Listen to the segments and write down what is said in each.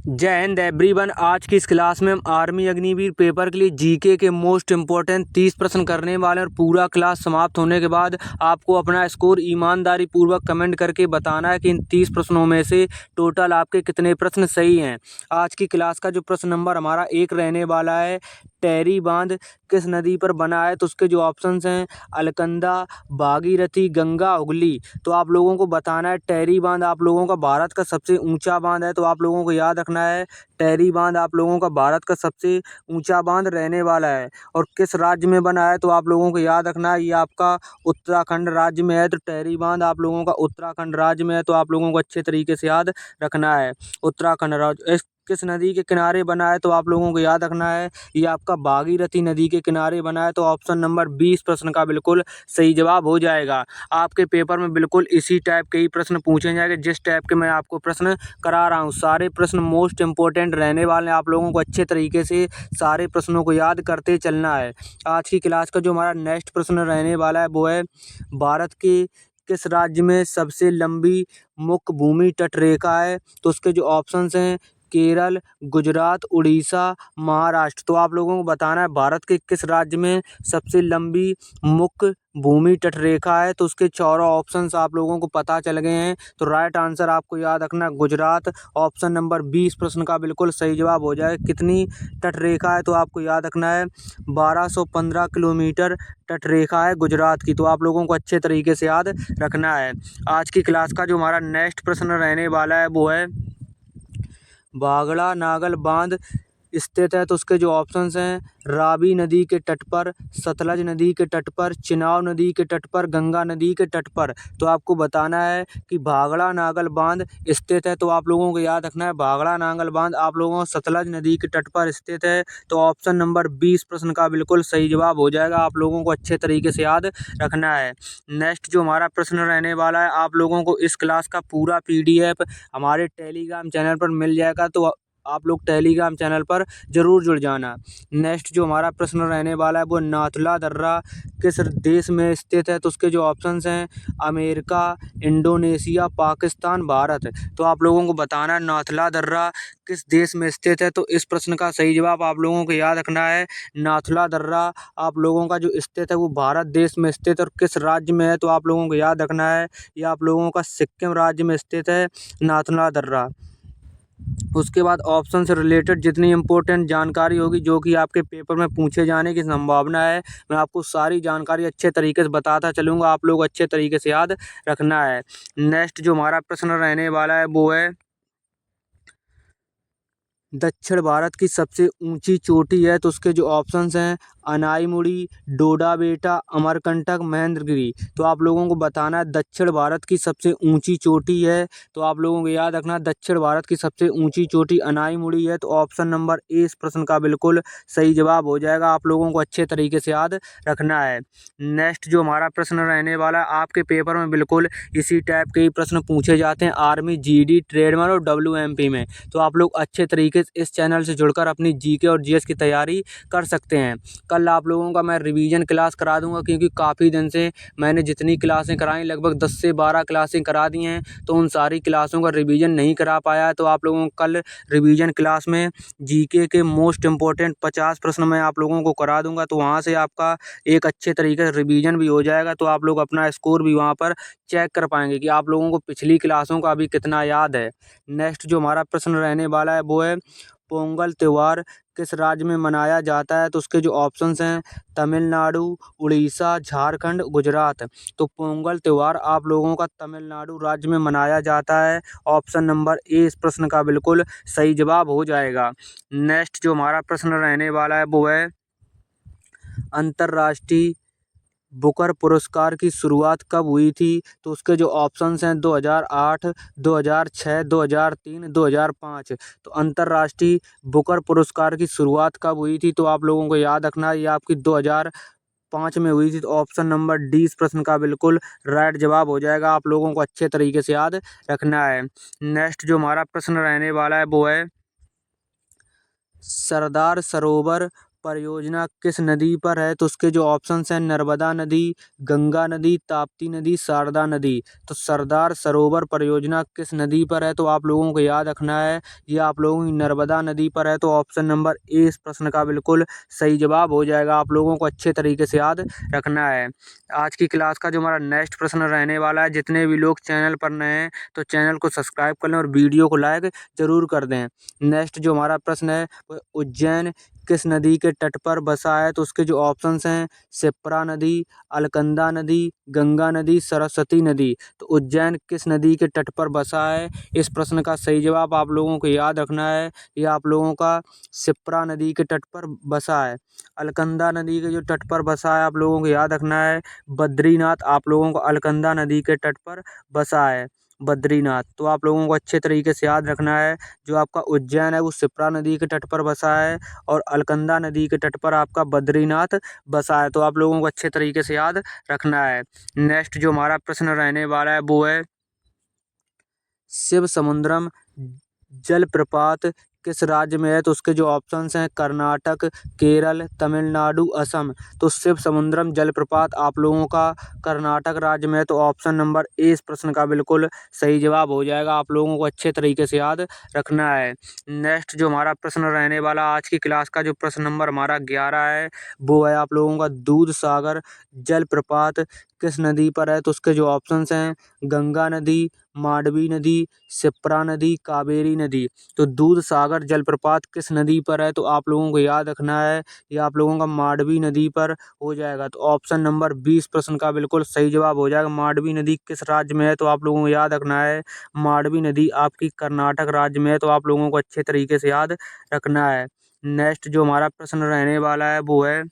जय हिंद एवरीवन। आज की इस क्लास में हम आर्मी अग्निवीर पेपर के लिए जीके के मोस्ट इम्पोर्टेंट 30 प्रश्न करने वाले हैं और पूरा क्लास समाप्त होने के बाद आपको अपना स्कोर ईमानदारी पूर्वक कमेंट करके बताना है कि इन 30 प्रश्नों में से टोटल आपके कितने प्रश्न सही हैं। आज की क्लास का जो प्रश्न नंबर हमारा 1 रहने वाला है, टेरी बांध किस नदी पर बना है? तो उसके जो ऑप्शंस हैं अलकनंदा, भागीरथी, गंगा, हुगली। तो आप लोगों को बताना है टेरी बांध आप लोगों का भारत का सबसे ऊंचा बांध है, तो आप लोगों को याद रखना है टेरी बांध आप लोगों का भारत का सबसे ऊंचा बांध रहने वाला है। और किस राज्य में बना है? तो आप लोगों को याद रखना है ये आपका उत्तराखंड राज्य में है। तो टेरी बांध आप लोगों का उत्तराखंड राज्य में है, तो आप लोगों को अच्छे तरीके से याद रखना है उत्तराखंड राज्य। किस नदी के किनारे बना है? तो आप लोगों को याद रखना है ये आपका भागीरथी नदी के किनारे बना है। तो ऑप्शन नंबर 20 प्रश्न का बिल्कुल सही जवाब हो जाएगा। आपके पेपर में बिल्कुल इसी टाइप के ही प्रश्न पूछे जाएंगे जिस टाइप के मैं आपको प्रश्न करा रहा हूँ। सारे प्रश्न मोस्ट इंपॉर्टेंट रहने वाले हैं। आप लोगों को अच्छे तरीके से सारे प्रश्नों को याद करते चलना है। आज की क्लास का जो हमारा नेक्स्ट प्रश्न रहने वाला है वो है, भारत के किस राज्य में सबसे लंबी मुख्य भूमि तट रेखा है? तो उसके जो ऑप्शंस हैं केरल, गुजरात, उड़ीसा, महाराष्ट्र। तो आप लोगों को बताना है भारत के किस राज्य में सबसे लंबी मुख्य भूमि तट रेखा है? तो उसके चारों ऑप्शंस आप लोगों को पता चल गए हैं। तो राइट आंसर आपको याद रखना है गुजरात। ऑप्शन नंबर 20 प्रश्न का बिल्कुल सही जवाब हो जाएगा। कितनी तट रेखा है? तो आपको याद रखना है 1215 किलोमीटर तट रेखा है गुजरात की। तो आप लोगों को अच्छे तरीके से याद रखना है। आज की क्लास का जो हमारा नेक्स्ट प्रश्न रहने वाला है वो है, भाखड़ा नागल बांध स्थित है? तो उसके जो ऑप्शंस हैं रावी नदी के तट पर, सतलज नदी के तट पर, चिनाब नदी के तट पर, गंगा नदी के तट पर। तो आपको बताना है कि भाखड़ा नागल बांध स्थित है। तो आप लोगों को याद रखना है भाखड़ा नागल बांध आप लोगों को सतलज नदी के तट पर स्थित है। तो ऑप्शन नंबर 20 प्रश्न का बिल्कुल सही जवाब हो जाएगा। आप लोगों को अच्छे तरीके से याद रखना है। नेक्स्ट जो हमारा प्रश्न रहने वाला है, आप लोगों को इस क्लास का पूरा PDF हमारे टेलीग्राम चैनल पर मिल जाएगा। तो आप लोग टेलीग्राम चैनल पर जरूर जुड़ जाना। नेक्स्ट जो हमारा प्रश्न रहने वाला है वो, नाथुला दर्रा किस देश में स्थित है? तो उसके जो ऑप्शंस हैं अमेरिका, इंडोनेशिया, पाकिस्तान, भारत। तो आप लोगों को बताना है नाथुला दर्रा किस देश में स्थित है। तो इस प्रश्न का सही जवाब आप लोगों को याद रखना है नाथुला दर्रा आप लोगों का जो स्थित है वो भारत देश में स्थित है। और किस राज्य में है? तो आप लोगों को याद रखना है ये आप लोगों का सिक्किम राज्य में स्थित है नाथुला दर्रा। उसके बाद ऑप्शन से रिलेटेड जितनी इम्पोर्टेंट जानकारी होगी जो कि आपके पेपर में पूछे जाने की संभावना है, मैं आपको सारी जानकारी अच्छे तरीके से बताता चलूँगा। आप लोग अच्छे तरीके से याद रखना है। नेक्स्ट जो हमारा प्रश्न रहने वाला है वो है, दक्षिण भारत की सबसे ऊंची चोटी है? तो उसके जो ऑप्शंस हैं अनाईमुड़ी, डोडा बेटा, अमरकंटक, महेंद्रगिरी। तो आप लोगों को बताना है दक्षिण भारत की सबसे ऊंची चोटी है। तो आप लोगों को याद रखना है दक्षिण भारत की सबसे ऊंची चोटी अनाईमुड़ी है। तो ऑप्शन नंबर ए इस प्रश्न का बिल्कुल सही जवाब हो जाएगा। आप लोगों को अच्छे तरीके से याद रखना है। नेक्स्ट जो हमारा प्रश्न रहने वाला है, आपके पेपर में बिल्कुल इसी टाइप के ही प्रश्न पूछे जाते हैं आर्मी, GD, ट्रेडमैन और WMP में। तो आप लोग अच्छे तरीके से इस चैनल से जुड़कर अपनी GK और GS की तैयारी कर सकते हैं। कल आप लोगों का मैं रिवीजन क्लास करा दूंगा क्योंकि काफ़ी दिन से मैंने जितनी क्लासें कराई लगभग 10 से 12 क्लासें करा दी हैं, तो उन सारी क्लासों का रिवीजन नहीं करा पाया है। तो आप लोगों को कल रिवीजन क्लास में GK के मोस्ट इम्पोर्टेंट 50 प्रश्न मैं आप लोगों को करा दूंगा। तो वहाँ से आपका एक अच्छे तरीके से रिवीजन भी हो जाएगा। तो आप लोग अपना स्कोर भी वहाँ पर चेक कर पाएंगे कि आप लोगों को पिछली क्लासों का अभी कितना याद है। नेक्स्ट जो हमारा प्रश्न रहने वाला है वो है, पोंगल त्यौहार किस राज्य में मनाया जाता है? तो उसके जो ऑप्शंस हैं तमिलनाडु, उड़ीसा, झारखंड, गुजरात। तो पोंगल त्यौहार आप लोगों का तमिलनाडु राज्य में मनाया जाता है। ऑप्शन नंबर ए इस प्रश्न का बिल्कुल सही जवाब हो जाएगा। नेक्स्ट जो हमारा प्रश्न रहने वाला है वो है, अंतर्राष्ट्रीय बुकर पुरस्कार की शुरुआत कब हुई थी? तो उसके जो ऑप्शंस हैं 2008, 2006, 2003, 2005। तो अंतर्राष्ट्रीय बुकर पुरस्कार की शुरुआत कब हुई थी? तो आप लोगों को याद रखना है ये आपकी 2005 में हुई थी। तो ऑप्शन नंबर डी इस प्रश्न का बिल्कुल राइट जवाब हो जाएगा। आप लोगों को अच्छे तरीके से याद रखना है। नेक्स्ट जो हमारा प्रश्न रहने वाला है वो है, सरदार सरोवर परियोजना किस नदी पर है? तो उसके जो ऑप्शंस हैं नर्मदा नदी, गंगा नदी, ताप्ती नदी, शारदा नदी। तो सरदार सरोवर परियोजना किस नदी पर है? तो आप लोगों को याद रखना है ये आप लोगों की नर्मदा नदी पर है। तो ऑप्शन नंबर ए इस प्रश्न का बिल्कुल सही जवाब हो जाएगा। आप लोगों को अच्छे तरीके से याद रखना है। आज की क्लास का जो हमारा नेक्स्ट प्रश्न रहने वाला है, जितने भी लोग चैनल पर नए हैं तो चैनल को सब्सक्राइब कर लें और वीडियो को लाइक जरूर कर दें। नेक्स्ट जो हमारा प्रश्न है वो उज्जैन किस नदी के तट पर बसा है? तो उसके जो ऑप्शंस हैं शिप्रा नदी, अलकनंदा नदी, गंगा नदी, सरस्वती नदी। तो उज्जैन किस नदी के तट पर बसा है? इस प्रश्न का सही जवाब आप लोगों को याद रखना है, ये आप लोगों का शिप्रा नदी के तट पर बसा है। अलकनंदा नदी के जो तट पर बसा है आप लोगों को याद रखना है बद्रीनाथ, आप लोगों को अलकनंदा नदी के तट पर बसा है बद्रीनाथ। तो आप लोगों को अच्छे तरीके से याद रखना है जो आपका उज्जैन है वो शिप्रा नदी के तट पर बसा है और अलकनंदा नदी के तट पर आपका बद्रीनाथ बसा है। तो आप लोगों को अच्छे तरीके से याद रखना है। नेक्स्ट जो हमारा प्रश्न रहने वाला है वो है शिव समुद्रम जलप्रपात किस राज्य में है? तो उसके जो ऑप्शंस हैं कर्नाटक, केरल, तमिलनाडु, असम। तो शिव समुद्रम जलप्रपात आप लोगों का कर्नाटक राज्य में है। तो ऑप्शन नंबर ए इस प्रश्न का बिल्कुल सही जवाब हो जाएगा। आप लोगों को अच्छे तरीके से याद रखना है। नेक्स्ट जो हमारा प्रश्न रहने वाला आज की क्लास का जो प्रश्न नंबर हमारा 11 है वो है आप लोगों का दूध सागर जलप्रपात किस नदी पर है? तो उसके जो ऑप्शंस हैं गंगा नदी, मांडवी नदी, शिप्रा नदी, कावेरी नदी। तो दूध सागर जलप्रपात किस नदी पर है? तो आप लोगों को याद रखना है ये आप लोगों का मांडवी नदी पर हो जाएगा। तो ऑप्शन नंबर 20 प्रश्न का बिल्कुल सही जवाब हो जाएगा। मांडवी नदी किस राज्य में है? तो आप लोगों को याद रखना है मांडवी नदी आपकी कर्नाटक राज्य में है। तो आप लोगों को अच्छे तरीके से याद रखना है। नेक्स्ट जो हमारा प्रश्न रहने वाला है वो है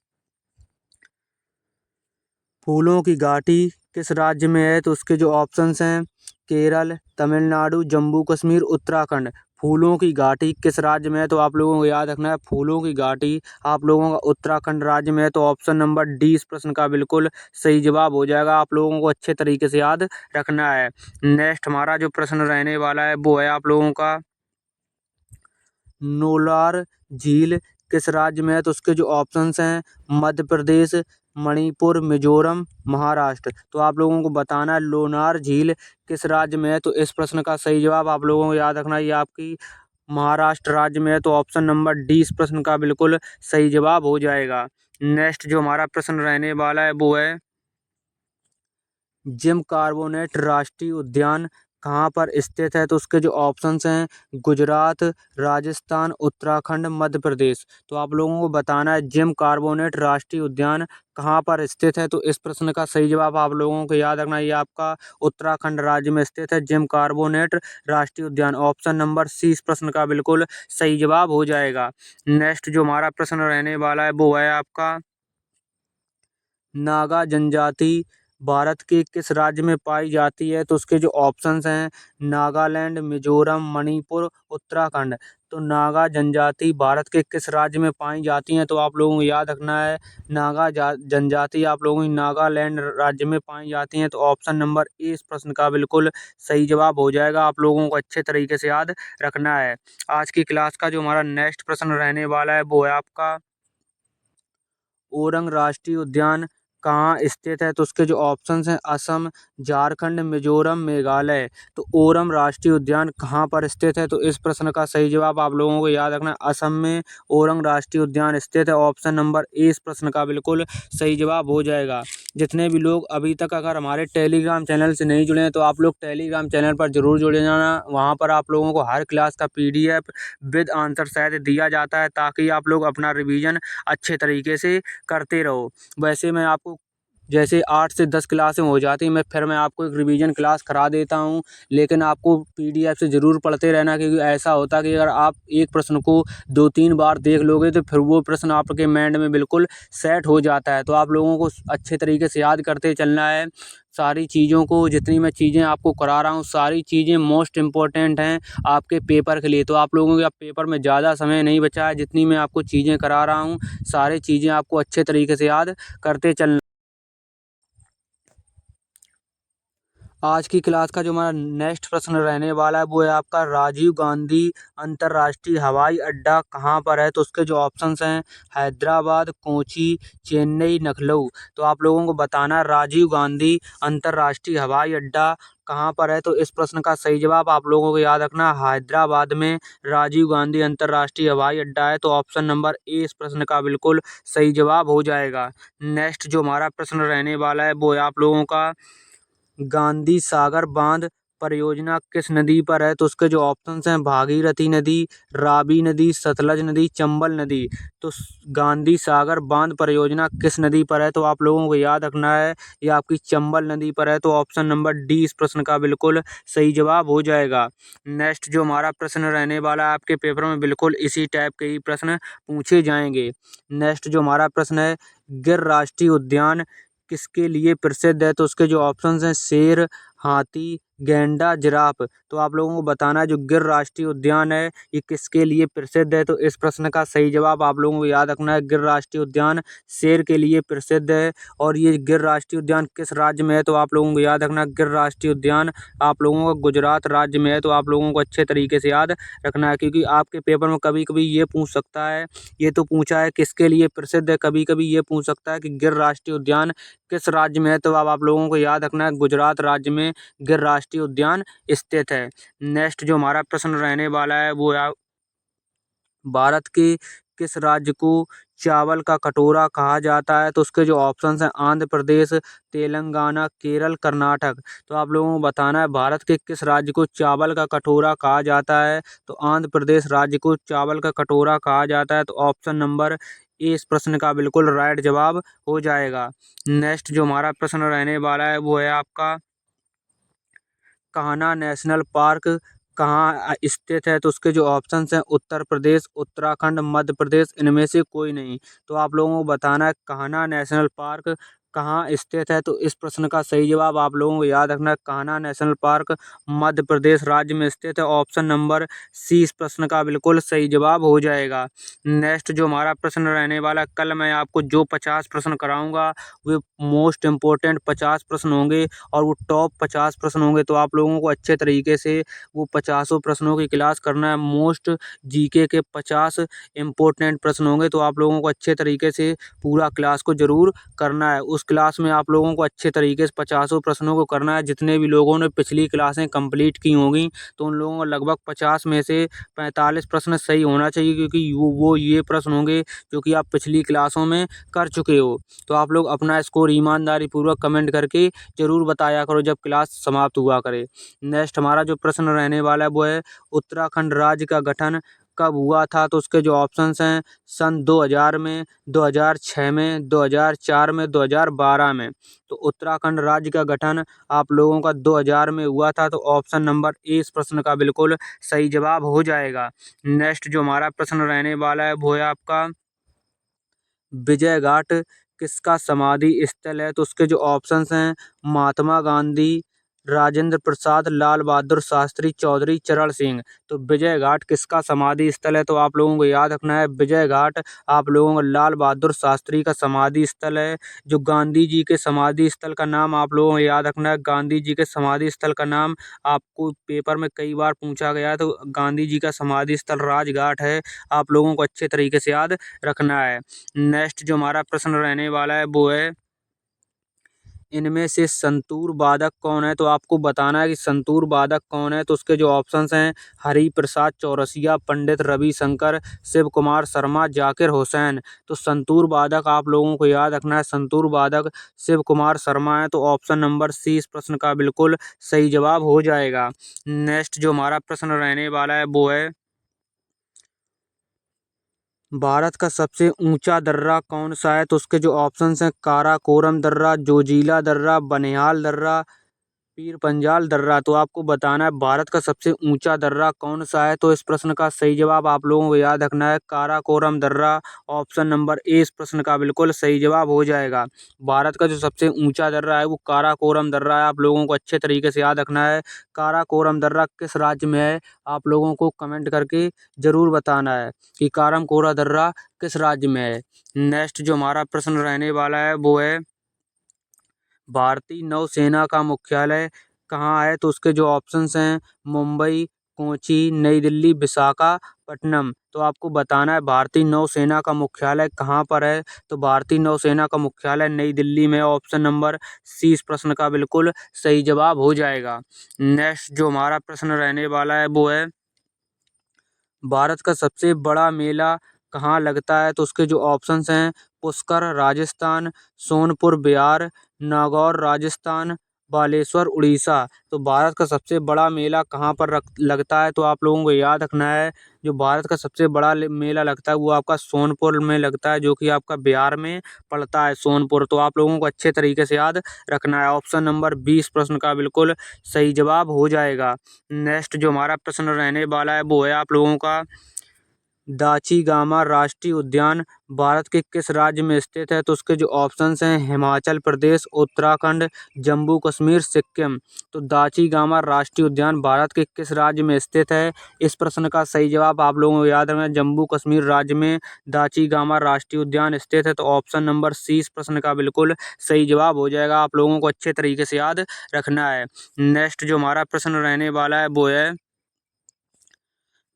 फूलों की घाटी किस राज्य में है? तो उसके जो ऑप्शंस हैं केरल, तमिलनाडु, जम्मू कश्मीर, उत्तराखंड। फूलों की घाटी किस राज्य में है? तो आप लोगों को याद रखना है फूलों की घाटी आप लोगों का उत्तराखंड राज्य में है। तो ऑप्शन नंबर डी इस प्रश्न का बिल्कुल सही जवाब हो जाएगा। आप लोगों को अच्छे तरीके से याद रखना है। नेक्स्ट हमारा जो प्रश्न रहने वाला है वो है आप लोगों का नौलार झील किस राज्य में है? तो उसके जो ऑप्शंस हैं मध्य प्रदेश, मणिपुर, मिजोरम, महाराष्ट्र। तो आप लोगों को बताना है लोनार झील किस राज्य में है? तो इस प्रश्न का सही जवाब आप लोगों को याद रखना है ये आपकी महाराष्ट्र राज्य में है। तो ऑप्शन नंबर डी इस प्रश्न का बिल्कुल सही जवाब हो जाएगा। नेक्स्ट जो हमारा प्रश्न रहने वाला है वो है जिम कार्बोनेट राष्ट्रीय उद्यान कहाँ पर स्थित है? तो उसके जो ऑप्शंस हैं गुजरात, राजस्थान, उत्तराखंड, मध्य प्रदेश। तो आप लोगों को बताना है जिम कार्बोनेट राष्ट्रीय उद्यान कहाँ पर स्थित है? तो इस प्रश्न का सही जवाब आप लोगों को याद रखना है ये आपका उत्तराखंड राज्य में स्थित है जिम कार्बोनेट राष्ट्रीय उद्यान। ऑप्शन नंबर सी इस प्रश्न का बिल्कुल सही जवाब हो जाएगा। नेक्स्ट जो हमारा प्रश्न रहने वाला है वो है आपका नागा जनजाति भारत के किस राज्य में पाई जाती है? तो उसके जो ऑप्शंस हैं नागालैंड, मिजोरम, मणिपुर, उत्तराखंड। तो नागा जनजाति भारत के किस राज्य में पाई जाती हैं? तो आप लोगों को याद रखना है जनजाति आप लोगों की नागालैंड राज्य में पाई जाती हैं। तो ऑप्शन नंबर ए इस प्रश्न का बिल्कुल सही जवाब हो जाएगा। आप लोगों को अच्छे तरीके से याद रखना है। आज की क्लास का जो हमारा नेक्स्ट प्रश्न रहने वाला है वो है आपका ओरंग राष्ट्रीय उद्यान कहाँ स्थित है? तो उसके जो ऑप्शंस हैं असम, झारखंड, मिजोरम, मेघालय। तो ओरम राष्ट्रीय उद्यान कहाँ पर स्थित है? तो इस प्रश्न का सही जवाब आप लोगों को याद रखना है असम में ओरंग राष्ट्रीय उद्यान स्थित है। ऑप्शन नंबर ए इस प्रश्न का बिल्कुल सही जवाब हो जाएगा। जितने भी लोग अभी तक अगर हमारे टेलीग्राम चैनल से नहीं जुड़े हैं तो आप लोग टेलीग्राम चैनल पर जरूर जुड़े जाना। वहाँ पर आप लोगों को हर क्लास का PDF विद आंसर सहित दिया जाता है ताकि आप लोग अपना रिवीजन अच्छे तरीके से करते रहो। वैसे मैं आपको जैसे 8 से 10 क्लासें हो जाती हैं मैं आपको एक रिवीजन क्लास करा देता हूँ, लेकिन आपको PDF से ज़रूर पढ़ते रहना क्योंकि ऐसा होता है कि अगर आप एक प्रश्न को 2-3 बार देख लोगे तो फिर वो प्रश्न आपके माइंड में बिल्कुल सेट हो जाता है। तो आप लोगों को अच्छे तरीके से याद करते चलना है सारी चीज़ों को। जितनी मैं चीज़ें आपको करा रहा हूँ सारी चीज़ें मोस्ट इम्पॉर्टेंट हैं आपके पेपर के लिए। तो आप लोगों के पेपर में ज़्यादा समय नहीं बचा है। जितनी मैं आपको चीज़ें करा रहा हूँ सारी चीज़ें आपको अच्छे तरीके से याद करते चलना। आज की क्लास का जो हमारा नेक्स्ट प्रश्न रहने वाला है वो है आपका राजीव गांधी अंतर्राष्ट्रीय हवाई अड्डा कहाँ पर है। तो उसके जो ऑप्शंस हैं हैदराबाद, कोची, चेन्नई, लखनऊ। तो आप लोगों को बताना है राजीव गांधी अंतर्राष्ट्रीय हवाई अड्डा कहाँ पर है। तो इस प्रश्न का सही जवाब आप लोगों को याद रखना हैदराबाद में राजीव गांधी अंतर्राष्ट्रीय हवाई अड्डा है। तो ऑप्शन नंबर ए इस प्रश्न का बिल्कुल सही जवाब हो जाएगा। नेक्स्ट जो हमारा प्रश्न रहने वाला है वो है आप लोगों का गांधी सागर बांध परियोजना किस नदी पर है। तो उसके जो ऑप्शंस हैं भागीरथी नदी, रावी नदी, सतलज नदी, चंबल नदी। तो गांधी सागर बांध परियोजना किस नदी पर है। तो आप लोगों को याद रखना है ये आपकी चंबल नदी पर है। तो ऑप्शन नंबर डी इस प्रश्न का बिल्कुल सही जवाब हो जाएगा। नेक्स्ट जो हमारा प्रश्न रहने वाला है आपके पेपर में बिल्कुल इसी टाइप के ही प्रश्न पूछे जाएंगे। नेक्स्ट जो हमारा प्रश्न है गिर राष्ट्रीय उद्यान किसके लिए प्रसिद्ध है। तो उसके जो ऑप्शंस हैं शेर, हाथी, गैंडा, जिराफ। तो आप लोगों को बताना है जो गिर राष्ट्रीय उद्यान है ये किसके लिए प्रसिद्ध है। तो इस प्रश्न का सही जवाब आप लोगों को याद रखना है गिर राष्ट्रीय उद्यान शेर के लिए प्रसिद्ध है। और ये गिर राष्ट्रीय उद्यान किस राज्य में है। तो आप लोगों को याद रखना है गिर राष्ट्रीय उद्यान आप लोगों का गुजरात राज्य में है। तो आप लोगों को अच्छे तरीके से याद रखना है क्योंकि आपके पेपर में कभी कभी ये पूछ सकता है, ये तो पूछा है किसके लिए प्रसिद्ध है, कभी कभी ये पूछ सकता है कि गिर राष्ट्रीय उद्यान किस राज्य में है। तो अब आप लोगों को याद रखना है गुजरात राज्य में गिर राष्ट्रीय उद्यान स्थित है। नेक्स्ट जो हमारा प्रश्न रहने वाला है वो है भारत के किस राज्य को चावल का कटोरा कहा जाता है। तो उसके जो ऑप्शंस हैं आंध्र प्रदेश, तेलंगाना, केरल, कर्नाटक। तो आप लोगों को बताना है भारत के किस राज्य को चावल का कटोरा कहा जाता है। तो आंध्र प्रदेश राज्य को चावल का कटोरा कहा जाता है। तो ऑप्शन नंबर ए इस प्रश्न का बिल्कुल राइट जवाब हो जाएगा। नेक्स्ट जो हमारा प्रश्न रहने वाला है वो है आपका कान्हा नेशनल पार्क कहाँ स्थित है। तो उसके जो ऑप्शंस हैं उत्तर प्रदेश, उत्तराखंड, मध्य प्रदेश, इनमें से कोई नहीं। तो आप लोगों को बताना है कान्हा नेशनल पार्क कहाँ स्थित है। तो इस प्रश्न का सही जवाब आप लोगों को याद रखना है कान्हा नेशनल पार्क मध्य प्रदेश राज्य में स्थित है। ऑप्शन नंबर सी इस प्रश्न का बिल्कुल सही जवाब हो जाएगा। नेक्स्ट जो हमारा प्रश्न रहने वाला है कल मैं आपको जो 50 प्रश्न कराऊंगा वे मोस्ट इम्पोर्टेंट 50 प्रश्न होंगे और वो टॉप 50 प्रश्न होंगे। तो आप लोगों को अच्छे तरीके से वो 50 प्रश्नों की क्लास करना है। मोस्ट जीके के 50 इम्पोर्टेंट प्रश्न होंगे। तो आप लोगों को अच्छे तरीके से पूरा क्लास को जरूर करना है। उस क्लास में आप लोगों को अच्छे तरीके से 50 प्रश्नों को करना है। जितने भी लोगों ने पिछली क्लासें कंप्लीट की होंगी तो उन लोगों को लगभग 50 में से 45 प्रश्न सही होना चाहिए क्योंकि वो ये प्रश्न होंगे जो कि आप पिछली क्लासों में कर चुके हो। तो आप लोग अपना स्कोर ईमानदारी पूर्वक कमेंट करके जरूर बताया करो जब क्लास समाप्त हुआ करे। नेक्स्ट हमारा जो प्रश्न रहने वाला है वो है उत्तराखंड राज्य का गठन कब हुआ था। तो उसके जो ऑप्शंस हैं सन 2000 में, 2006 में, 2004 में, 2012 में। तो उत्तराखंड राज्य का गठन आप लोगों का 2000 में हुआ था। तो ऑप्शन नंबर ए इस प्रश्न का बिल्कुल सही जवाब हो जाएगा। नेक्स्ट जो हमारा प्रश्न रहने वाला है वो है आपका विजय घाट किसका समाधि स्थल है। तो उसके जो ऑप्शंस हैं महात्मा गांधी, राजेंद्र प्रसाद, लाल बहादुर शास्त्री, चौधरी चरण सिंह। तो विजय घाट किसका समाधि स्थल है। तो आप लोगों को याद रखना है विजय घाट आप लोगों को लाल बहादुर शास्त्री का समाधि स्थल है। जो गांधी जी के समाधि स्थल का नाम आप लोगों को याद रखना है गांधी जी के समाधि स्थल का नाम आपको पेपर में कई बार पूछा गया है। तो गांधी जी का समाधि स्थल राजघाट है। आप लोगों को अच्छे तरीके से याद रखना है। नेक्स्ट जो हमारा प्रश्न रहने वाला है वो है इनमें से संतूर वादक कौन है। तो आपको बताना है कि संतूर वादक कौन है। तो उसके जो ऑप्शंस हैं हरि प्रसाद चौरसिया, पंडित रविशंकर, शिव कुमार शर्मा, जाकिर हुसैन। तो संतूर वादक आप लोगों को याद रखना है संतूर वादक शिव कुमार शर्मा है। तो ऑप्शन नंबर सी इस प्रश्न का बिल्कुल सही जवाब हो जाएगा। नेक्स्ट जो हमारा प्रश्न रहने वाला है वो है भारत का सबसे ऊंचा दर्रा कौन सा है। तो उसके जो ऑप्शंस हैं काराकोरम दर्रा, जोजिला दर्रा, बनिहाल दर्रा, पीर पंजाल दर्रा। तो आपको बताना है भारत का सबसे ऊंचा दर्रा कौन सा है। तो इस प्रश्न का सही जवाब आप लोगों को याद रखना है काराकोरम दर्रा। ऑप्शन नंबर ए इस प्रश्न का बिल्कुल सही जवाब हो जाएगा। भारत का जो सबसे ऊंचा दर्रा है वो काराकोरम दर्रा है। आप लोगों को अच्छे तरीके से याद रखना है काराकोरम दर्रा किस राज्य में है। आप लोगों को कमेंट करके जरूर बताना है कि काराकोरम दर्रा किस राज्य में है। नेक्स्ट जो हमारा प्रश्न रहने वाला है वो है भारतीय नौसेना का मुख्यालय कहाँ है, तो उसके जो ऑप्शंस हैं मुंबई, कोची, नई दिल्ली, विशाखापट्टनम। तो आपको बताना है भारतीय नौसेना का मुख्यालय कहाँ पर है, तो भारतीय नौसेना का मुख्यालय नई दिल्ली में। ऑप्शन नंबर सी इस प्रश्न का बिल्कुल सही जवाब हो जाएगा। नेक्स्ट जो हमारा प्रश्न रहने वाला है वो है, भारत का सबसे बड़ा मेला कहाँ लगता है, तो उसके जो ऑप्शंस हैं पुष्कर राजस्थान, सोनपुर बिहार, नागौर राजस्थान, बालेश्वर उड़ीसा। तो भारत का सबसे बड़ा मेला कहाँ पर लगता है, तो आप लोगों को याद रखना है जो भारत का सबसे बड़ा मेला लगता है वो आपका सोनपुर में लगता है, जो कि आपका बिहार में पड़ता है सोनपुर। तो आप लोगों को अच्छे तरीके से याद रखना है। ऑप्शन नंबर 20 प्रश्न का बिल्कुल सही जवाब हो जाएगा। नेक्स्ट जो हमारा प्रश्न रहने वाला है वो है आप लोगों का, दाची-गामा राष्ट्रीय उद्यान भारत के किस राज्य में स्थित है, तो उसके जो ऑप्शंस हैं हिमाचल प्रदेश, उत्तराखंड, जम्मू कश्मीर, सिक्किम। तो दाची-गामा राष्ट्रीय उद्यान भारत के किस राज्य में स्थित है, इस प्रश्न का सही जवाब आप लोगों को याद रखना है, जम्मू कश्मीर राज्य में दाची-गामा राष्ट्रीय उद्यान स्थित है। तो ऑप्शन नंबर सी इस प्रश्न का बिल्कुल सही जवाब हो जाएगा। आप लोगों को अच्छे तरीके से याद रखना है। नेक्स्ट जो हमारा प्रश्न रहने वाला है वो है,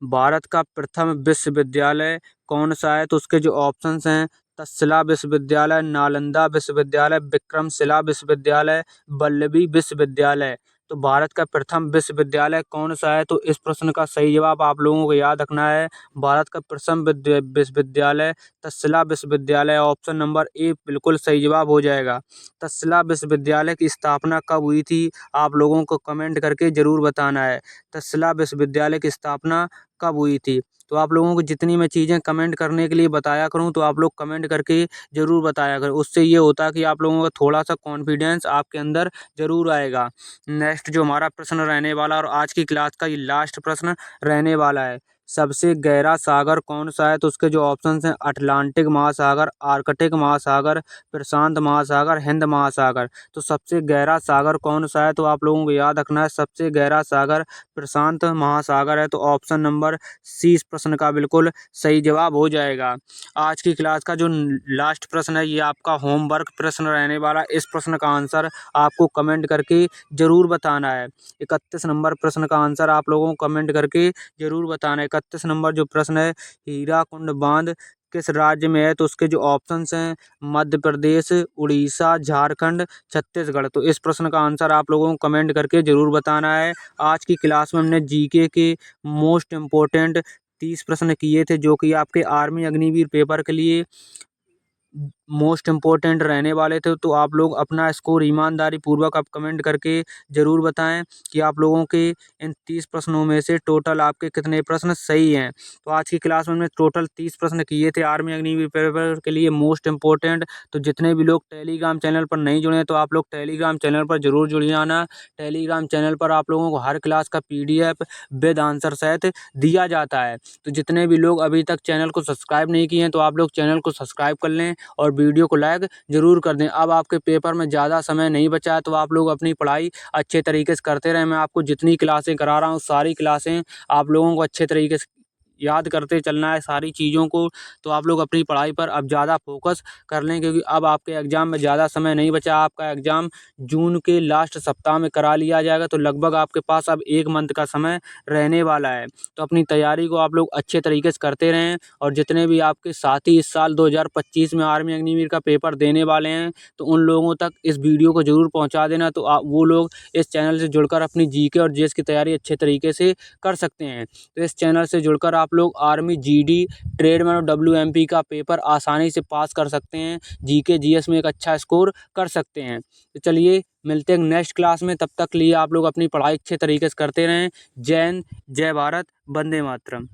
भारत का प्रथम विश्वविद्यालय कौन सा है, तो उसके जो ऑप्शंस हैं तक्षशिला विश्वविद्यालय, नालंदा विश्वविद्यालय, विक्रमशिला विश्वविद्यालय, वल्लभी विश्वविद्यालय। तो भारत का प्रथम विश्वविद्यालय कौन सा है, तो इस प्रश्न का सही जवाब आप लोगों को याद रखना है, भारत का प्रथम विश्वविद्यालय तक्षशिला विश्वविद्यालय। ऑप्शन नंबर ए बिल्कुल सही जवाब हो जाएगा। तक्षशिला विश्वविद्यालय की स्थापना कब हुई थी, आप लोगों को कमेंट करके जरूर बताना है। तक्षशिला विश्वविद्यालय की स्थापना कब हुई थी, तो आप लोगों को जितनी मैं चीज़ें कमेंट करने के लिए बताया करूं तो आप लोग कमेंट करके ज़रूर बताया करें। उससे ये होता है कि आप लोगों का थोड़ा सा कॉन्फिडेंस आपके अंदर ज़रूर आएगा। नेक्स्ट जो हमारा प्रश्न रहने वाला और आज की क्लास का ये लास्ट प्रश्न रहने वाला है, सबसे गहरा सागर कौन सा है, तो उसके जो ऑप्शंस हैं अटलांटिक महासागर, आर्कटिक महासागर, प्रशांत महासागर, हिंद महासागर। तो सबसे गहरा सागर कौन सा है, तो आप लोगों को याद रखना है सबसे गहरा सागर प्रशांत महासागर है। तो ऑप्शन नंबर सी इस प्रश्न का बिल्कुल सही जवाब हो जाएगा। आज की क्लास का जो लास्ट प्रश्न है ये आपका होमवर्क प्रश्न रहने वाला। इस प्रश्न का आंसर आपको कमेंट करके ज़रूर बताना है। 31 नंबर प्रश्न का आंसर आप लोगों को कमेंट करके ज़रूर बताना है। 31 नंबर जो प्रश्न है, हीराकुंड बांध किस राज्य में है, तो उसके जो ऑप्शंस हैं मध्य प्रदेश, उड़ीसा, झारखंड, छत्तीसगढ़। तो इस प्रश्न का आंसर आप लोगों को कमेंट करके ज़रूर बताना है। आज की क्लास में हमने जीके के मोस्ट इम्पोर्टेंट 30 प्रश्न किए थे, जो कि आपके आर्मी अग्निवीर पेपर के लिए मोस्ट इम्पोर्टेंट रहने वाले थे। तो आप लोग अपना स्कोर ईमानदारी पूर्वक आप कमेंट करके ज़रूर बताएं कि आप लोगों के इन 30 प्रश्नों में से टोटल आपके कितने प्रश्न सही हैं। तो आज की क्लास में हमने टोटल 30 प्रश्न किए थे आर्मी अग्निवीर पेपर के लिए मोस्ट इम्पोर्टेंट। तो जितने भी लोग टेलीग्राम चैनल पर नहीं जुड़े हैं तो आप लोग टेलीग्राम चैनल पर ज़रूर जुड़ जाना। टेलीग्राम चैनल पर आप लोगों को हर क्लास का PDF विद आंसर सहित दिया जाता है। तो जितने भी लोग अभी तक चैनल को सब्सक्राइब नहीं किए हैं तो आप लोग चैनल को सब्सक्राइब कर लें और वीडियो को लाइक ज़रूर कर दें। अब आपके पेपर में ज़्यादा समय नहीं बचा है तो आप लोग अपनी पढ़ाई अच्छे तरीके से करते रहें। मैं आपको जितनी क्लासें करा रहा हूँ सारी क्लासें आप लोगों को अच्छे तरीके से याद करते चलना है सारी चीज़ों को। तो आप लोग अपनी पढ़ाई पर अब ज़्यादा फोकस कर लें, क्योंकि अब आपके एग्ज़ाम में ज़्यादा समय नहीं बचा। आपका एग्ज़ाम जून के लास्ट सप्ताह में करा लिया जाएगा, तो लगभग आपके पास अब 1 मंथ का समय रहने वाला है। तो अपनी तैयारी को आप लोग अच्छे तरीके से करते रहें और जितने भी आपके साथी इस साल 2025 में आर्मी अग्निवीर का पेपर देने वाले हैं तो उन लोगों तक इस वीडियो को ज़रूर पहुँचा देना, तो वो लोग इस चैनल से जुड़कर अपनी जीके और जीएस की तैयारी अच्छे तरीके से कर सकते हैं। तो इस चैनल से जुड़कर आप लोग आर्मी जीडी, ट्रेडमैन और WMP का पेपर आसानी से पास कर सकते हैं। जीके जीएस में एक अच्छा स्कोर कर सकते हैं। तो चलिए मिलते हैं नेक्स्ट क्लास में, तब तक के लिए आप लोग अपनी पढ़ाई अच्छे तरीके से करते रहें। जय हिंद, जय भारत, वंदे मातरम।